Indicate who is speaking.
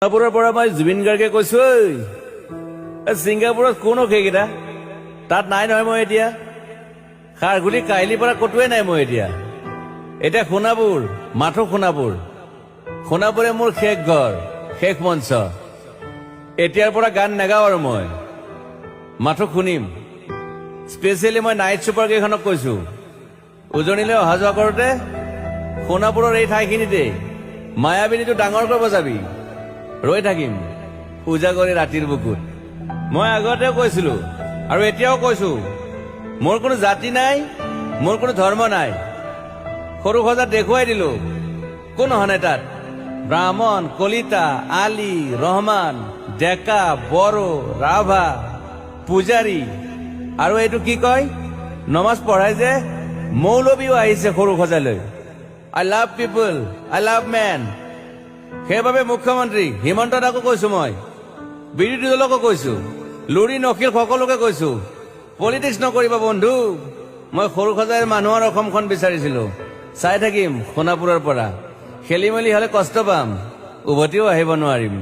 Speaker 1: সিঙ্গাপুৰৰ পৰা মই জুবিন গাৰ্গে কৈছো সিঙ্গাপুৰত কোন সেইকেইটা তাত নাই নহয় মই এতিয়া খাৰগুলি কাহিলীৰ পৰা কতোৱে নাই মই এতিয়া সোণাপুৰ মাথো সোণাপুৰে মোৰ শেষ ঘৰ শেষ মঞ্চ এতিয়াৰ পৰা গান নাগাওঁ আৰু মই মাথো শুনিম স্পেচিয়েলি মই নাইট ছুপাৰ কেইখনক কৈছো উজনিলৈ অহা যোৱা কৰোঁতে সোণাপুৰৰ এই ঠাইখিনিতে মায়াবিনীটো ডাঙৰকৈ বজাবি ৰৈ থাকিম উজাগৰি ৰাতিৰ বুকুত মই আগতেও কৈছিলো আৰু এতিয়াও কৈছো মোৰ কোনো জাতি নাই মোৰ কোনো ধৰ্ম নাই সৰু সজাত দেখুৱাই দিলো কোন হনে তাত ব্ৰাহ্মণ কলিতা আলী ৰহমান ডেকা বড়ো ৰাভা পূজাৰী আৰু এইটো কি কয় নমাজ পঢ়াই যে মৌলবীও আহিছে সৰু সজালৈ I love people I love man সেইবাবে মুখ্যমন্ত্ৰী হিমন্ত দাকো কৈছো মই বিৰোধী দলকো কৈছো লুৰি নকিল সকলোকে কৈছো পলিটিক্স নকৰিবা বন্ধু মই সৰু সজাইৰ মানুহৰ অসমখন বিচাৰিছিলো চাই থাকিম সোণাপুৰৰ পৰা খেলি মেলি হলে কষ্ট পাম উভতিও আহিব নোৱাৰিম